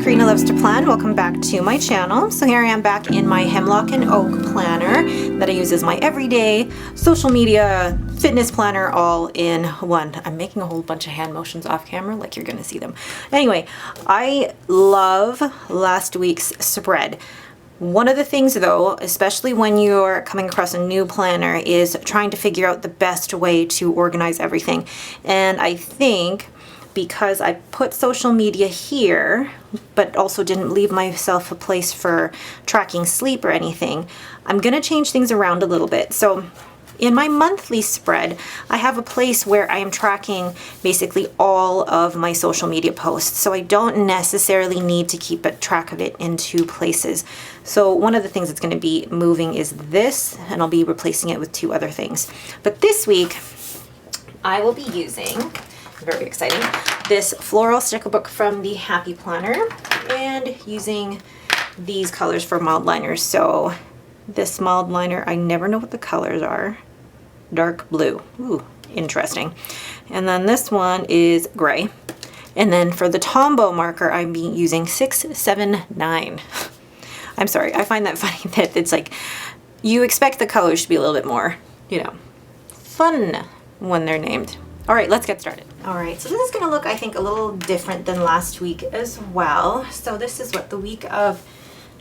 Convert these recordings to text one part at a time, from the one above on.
Karina Loves to Plan. Welcome back to my channel. So here I am back in my Hemlock and Oak planner that I use as my everyday social media fitness planner all in one. I'm making a whole bunch of hand motions off camera like you're gonna see them. Anyway, I love last week's spread. One of the things though, especially when you're coming across a new planner, is trying to figure out the best way to organize everything. And I think because I put social media here, but also didn't leave myself a place for tracking sleep or anything, I'm gonna change things around a little bit. So in my monthly spread, I have a place where I am tracking basically all of my social media posts. So I don't necessarily need to keep a track of it in two places. So one of the things that's going to be moving is this, and I'll be replacing it with two other things. But this week, I will be using, very exciting, this floral sticker book from the Happy Planner and using these colors for mild liners. So this mild liner, I never know what the colors are. Dark blue. Ooh, interesting. And then this one is gray. And then for the Tombow marker, I'm using 679. I'm sorry, I find that funny that it's like, you expect the colors to be a little bit more, you know, fun when they're named. All right, let's get started. All right, so this is gonna look, I think, a little different than last week as well. So this is what, the week of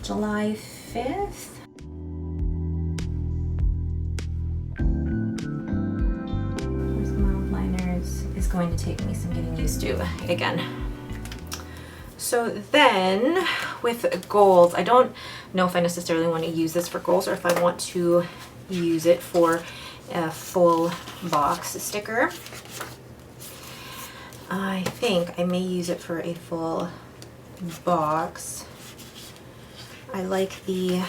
July 5th? Is going to take me some getting used to again. So then with goals, I don't know if I necessarily want to use this for goals or if I want to use it for a full box sticker. I think I may use it for a full box. I like the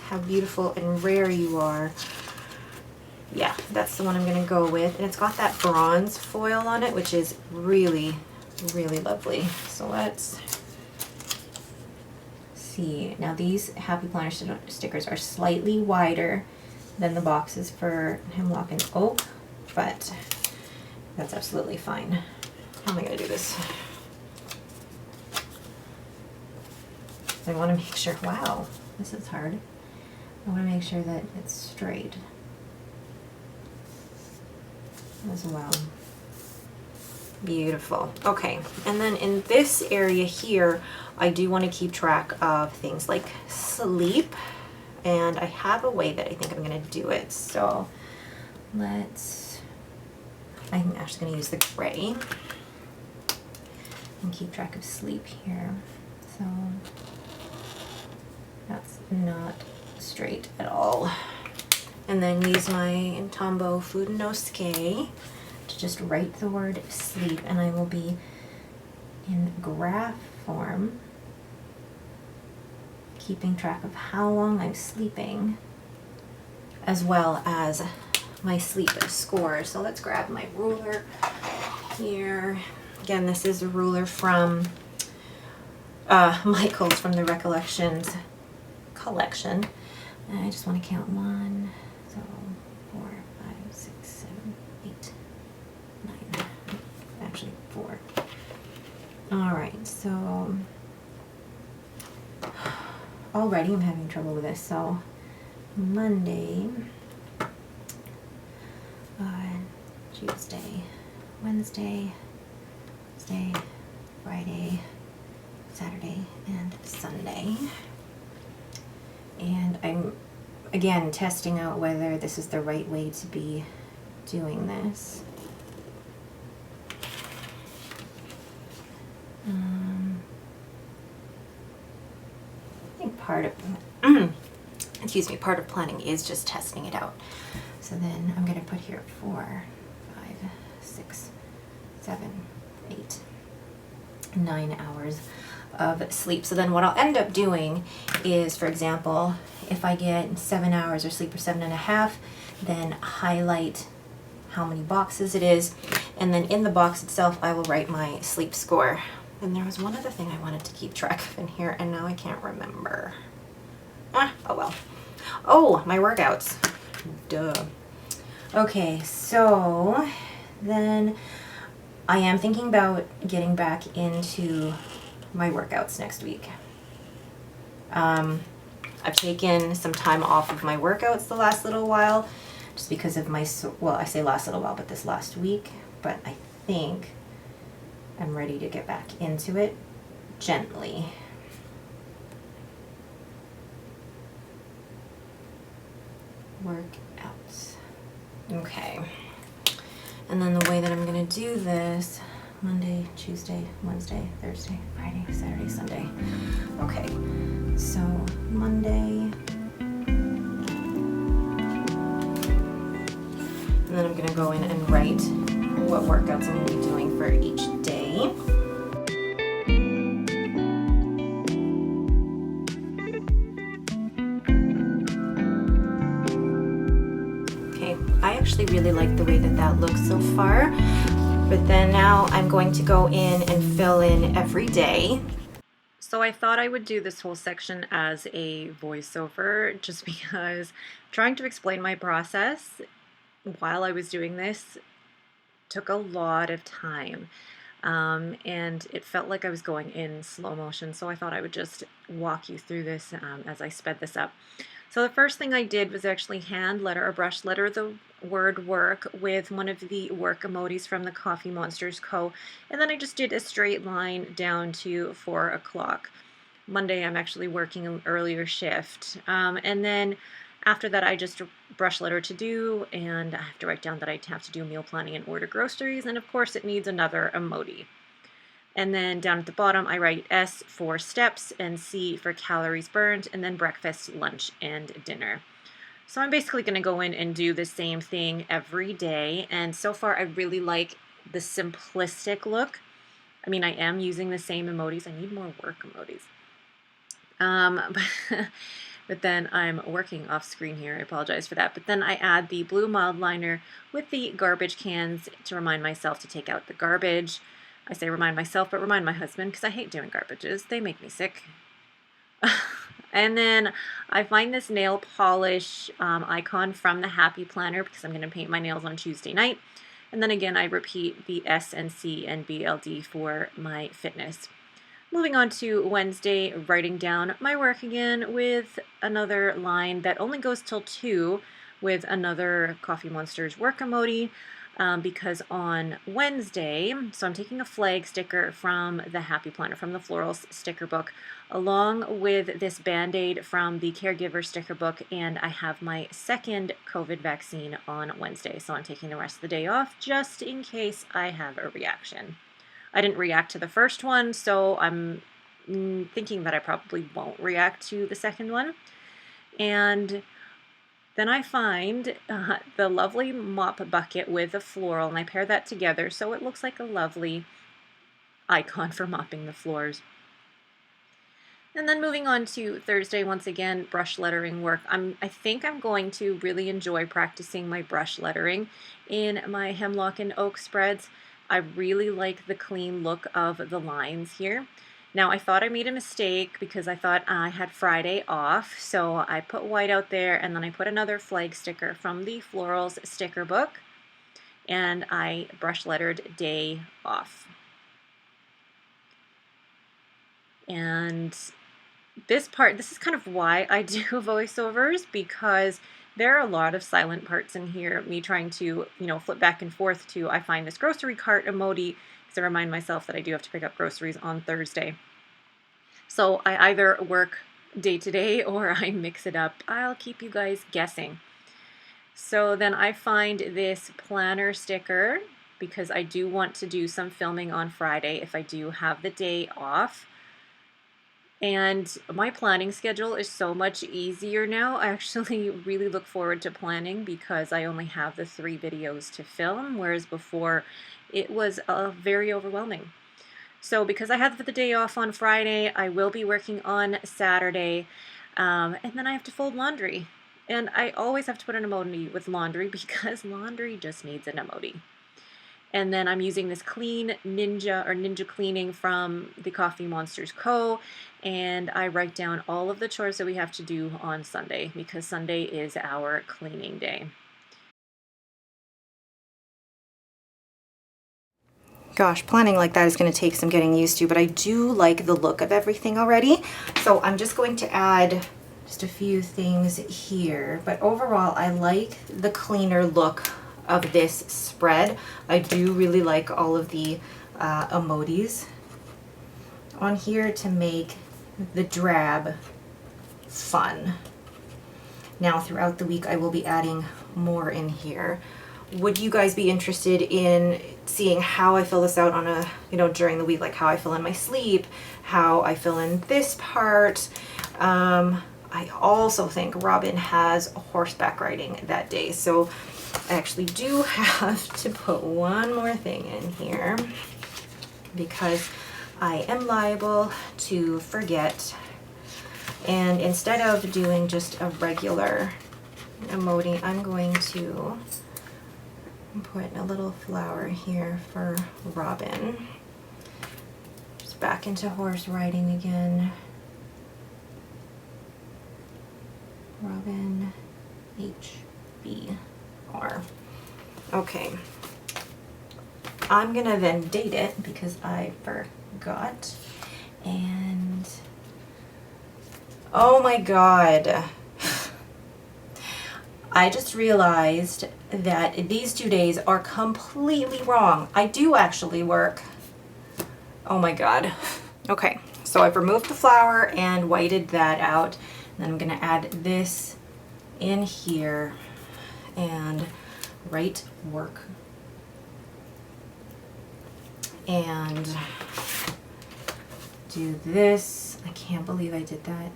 how beautiful and rare you are. Yeah, that's the one I'm gonna go with. And it's got that bronze foil on it, which is really, really lovely. So let's see. Now these Happy Planner stickers are slightly wider than the boxes for Hemlock and Oak, but that's absolutely fine. How am I gonna do this? I wanna make sure, wow, this is hard. I wanna make sure that it's straight as well. Beautiful. Okay, and then in this area here, I do want to keep track of things like sleep, and I have a way that I think I'm going to do it. So I'm actually going to use the gray and keep track of sleep here. So that's not straight at all. And then use my Tombow Food No Ske to just write the word sleep, and I will be in graph form, keeping track of how long I'm sleeping, as well as my sleep score. So let's grab my ruler here. Again, this is a ruler from Michael's from the Recollections collection. And I just want to count 1, so 4, 5, 6, 7, 8, 9. Actually 4. All right, so already I'm having trouble with this. So Monday, Tuesday, Wednesday, Thursday, Friday, Saturday, and Sunday. And I'm, again, testing out whether this is the right way to be doing this. I think part of, excuse me, part of planning is just testing it out. So then I'm going to put here 4, 5, 6, 7, 8, 9 hours of sleep. So then what I'll end up doing is, for example, if I get 7 hours or sleep or 7.5, then highlight how many boxes it is, and then in the box itself I will write my sleep score. And there was one other thing I wanted to keep track of in here, and now I can't remember. Oh well. Oh, my workouts. Duh. Okay, so then I am thinking about getting back into my workouts next week. I've taken some time off of my workouts the last little while just because of my, well, I say last little while, but this last week, but I think I'm ready to get back into it gently. Workouts. Okay. And then the way that I'm going to do this, Monday, Tuesday, Wednesday, Thursday, Friday, Saturday, Sunday. Okay. So Monday. And then I'm going to go in and write what workouts I'm going to be doing for each day. Okay, I actually really like the way that that looks so far. But then now I'm going to go in and fill in every day. So I thought I would do this whole section as a voiceover just because trying to explain my process while I was doing this took a lot of time, and it felt like I was going in slow motion, so I thought I would just walk you through this as I sped this up. So the first thing I did was actually hand letter or brush letter the word work with one of the work emojis from the Coffee Monsters Co. And then I just did a straight line down to 4 o'clock. Monday I'm actually working an earlier shift. And then after that I just brush letter to do, and I have to write down that I have to do meal planning and order groceries, and of course it needs another emoji. And then down at the bottom, I write S for steps and C for calories burned, and then breakfast, lunch, and dinner. So I'm basically going to go in and do the same thing every day. And so far, I really like the simplistic look. I mean, I am using the same emojis. I need more work emojis. But then I'm working off screen here. I apologize for that. But then I add the blue mild liner with the garbage cans to remind myself to take out the garbage. I say remind myself, but remind my husband because I hate doing garbages. They make me sick. And then I find this nail polish icon from the Happy Planner because I'm going to paint my nails on Tuesday night. And then again, I repeat the S and C and BLD for my fitness. Moving on to Wednesday, writing down my work again with another line that only goes till 2 with another Coffee Monsters work emoji. Because on Wednesday, so I'm taking a flag sticker from the Happy Planner, from the Florals sticker book, along with this Band-Aid from the Caregiver sticker book, and I have my second COVID vaccine on Wednesday, so I'm taking the rest of the day off just in case I have a reaction. I didn't react to the first one, so I'm thinking that I probably won't react to the second one. And then I find the lovely mop bucket with a floral, and I pair that together so it looks like a lovely icon for mopping the floors. And then moving on to Thursday, once again, brush lettering work. I think I'm going to really enjoy practicing my brush lettering in my Hemlock and Oak spreads. I really like the clean look of the lines here. Now, I thought I made a mistake because I thought I had Friday off, so I put white out there, and then I put another flag sticker from the Florals sticker book, and I brush lettered day off. And this is kind of why I do voiceovers, because there are a lot of silent parts in here, me trying to, flip back and forth to, I find this grocery cart emoji, to remind myself that I do have to pick up groceries on Thursday. So I either work day to day or I mix it up. I'll keep you guys guessing. So then I find this planner sticker because I do want to do some filming on Friday if I do have the day off. And my planning schedule is so much easier now. I actually really look forward to planning because I only have the 3 videos to film, whereas before it was very overwhelming. So because I have the day off on Friday, I will be working on Saturday, and then I have to fold laundry. And I always have to put an emoji with laundry because laundry just needs an emoji. And then I'm using this Clean Ninja Cleaning from the Coffee Monsters Co. And I write down all of the chores that we have to do on Sunday because Sunday is our cleaning day. Gosh, planning like that is going to take some getting used to, but I do like the look of everything already. So I'm just going to add just a few things here, but overall I like the cleaner look of this spread. I do really like all of the emojis on here to make the drab fun. Now throughout the week I will be adding more in here. Would you guys be interested in seeing how I fill this out on a, you know, during the week, like how I fill in my sleep, how I fill in this part? I also think Robin has horseback riding that day, so I actually do have to put one more thing in here because I am liable to forget. And instead of doing just a regular emoji, I'm going to put a little flower here for Robin. Just back into horse riding again. Robin HBR. Okay. I'm gonna then date it because I forgot. And oh my God. I just realized that these 2 days are completely wrong. I do actually work. Oh my God. Okay, so I've removed the flower and whited that out. And then I'm gonna add this in here and write work. And do this. I can't believe I did that.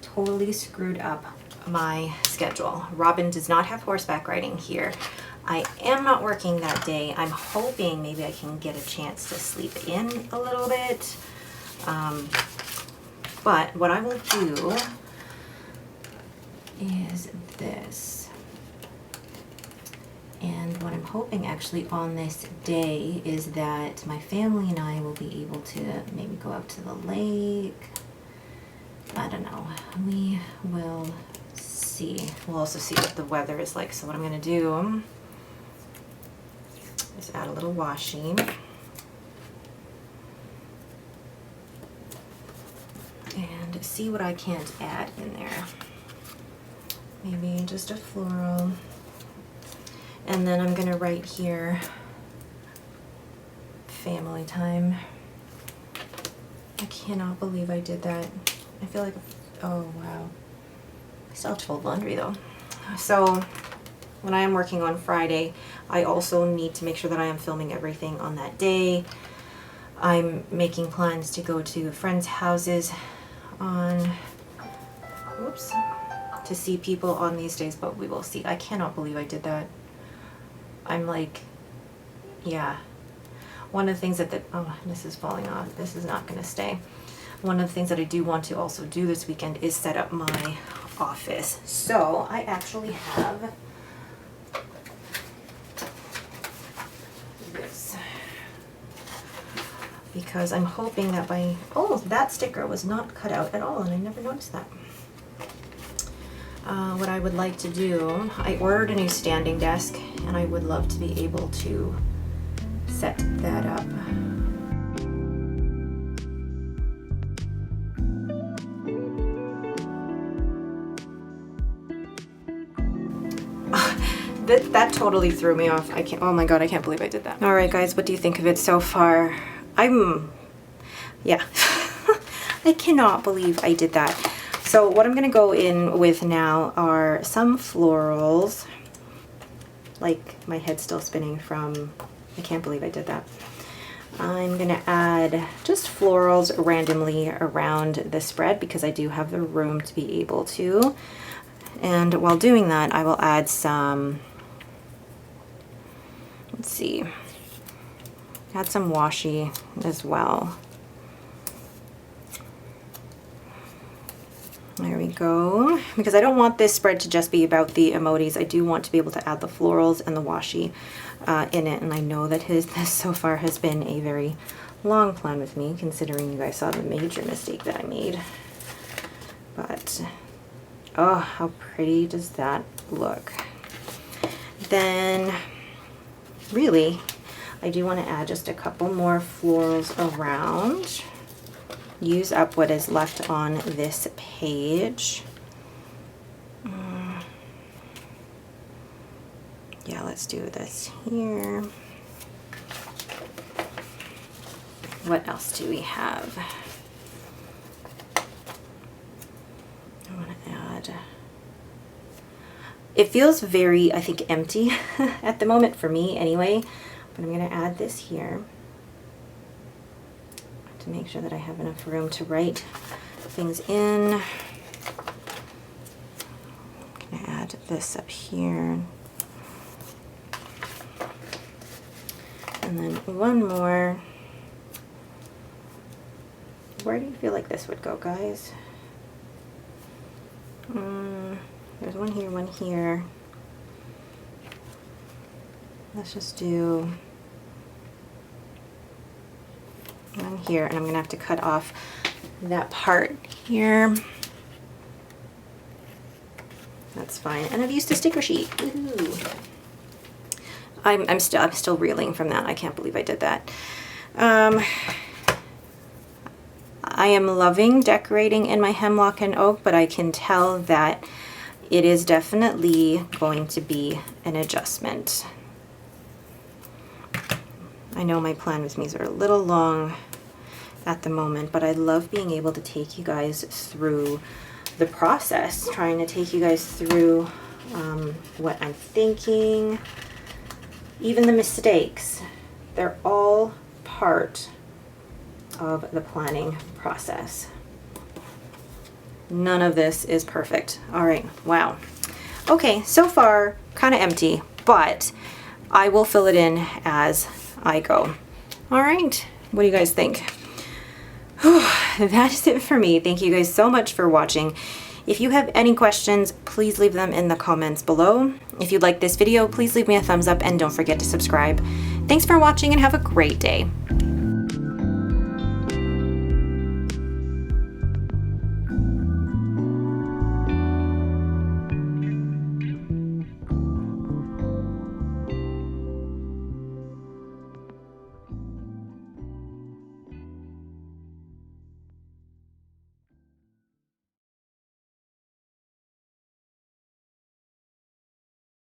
Totally screwed up my schedule. Robin does not have horseback riding here. I am not working that day. I'm hoping maybe I can get a chance to sleep in a little bit. But what I will do is this. And what I'm hoping actually on this day is that my family and I will be able to maybe go out to the lake. I don't know. We will see. We'll also see what the weather is like. So what I'm going to do is add a little washi. And see what I can't add in there. Maybe just a floral. And then I'm going to write here, family time. I cannot believe I did that. I feel like, oh wow. I still have to fold laundry though. So when I am working on Friday, I also need to make sure that I am filming everything on that day. I'm making plans to go to friends' houses on, oops, to see people on these days, but we will see. I cannot believe I did that. I'm like, yeah. One of the things that, oh, this is falling off. This is not going to stay. One of the things that I do want to also do this weekend is set up my office. So I actually have this. Because I'm hoping that by, oh, that sticker was not cut out at all and I never noticed that. What I would like to do, I ordered a new standing desk and I would love to be able to set that up. That totally threw me off. I can't, oh my God, I can't believe I did that. All right, guys, what do you think of it so far? Yeah, I cannot believe I did that. So what I'm gonna go in with now are some florals. Like, my head's still spinning from, I can't believe I did that. I'm gonna add just florals randomly around the spread because I do have the room to be able to. And while doing that, I will add some, let's see, add some washi as well. There we go. Because I don't want this spread to just be about the emojis. I do want to be able to add the florals and the washi in it. And I know that this so far has been a very long plan with me, considering you guys saw the major mistake that I made. But, oh, how pretty does that look? Then, really, I do want to add just a couple more florals around. Use up what is left on this page. Yeah, let's do this here. What else do we have? I want to add. It feels very, I think, empty at the moment for me anyway, but I'm going to add this here to make sure that I have enough room to write things in. I'm going to add this up here. And then one more. Where do you feel like this would go, guys? There's one here, one here. Let's just do one here, and I'm gonna have to cut off that part here. That's fine. And I've used a sticker sheet. Ooh. I'm still reeling from that. I can't believe I did that. I am loving decorating in my hemlock and oak, but I can tell that it is definitely going to be an adjustment. I know my plan with me's are a little long at the moment, but I love being able to take you guys through the process, trying to take you guys through what I'm thinking, even the mistakes. They're all part of the planning process. None of this is perfect. All right, wow. Okay, so far kind of empty, but I will fill it in as I go. All right, what do you guys think? That is it for me. Thank you guys so much for watching. If you have any questions, please leave them in the comments below. If you like this video, please leave me a thumbs up and don't forget to subscribe. Thanks for watching and have a great day.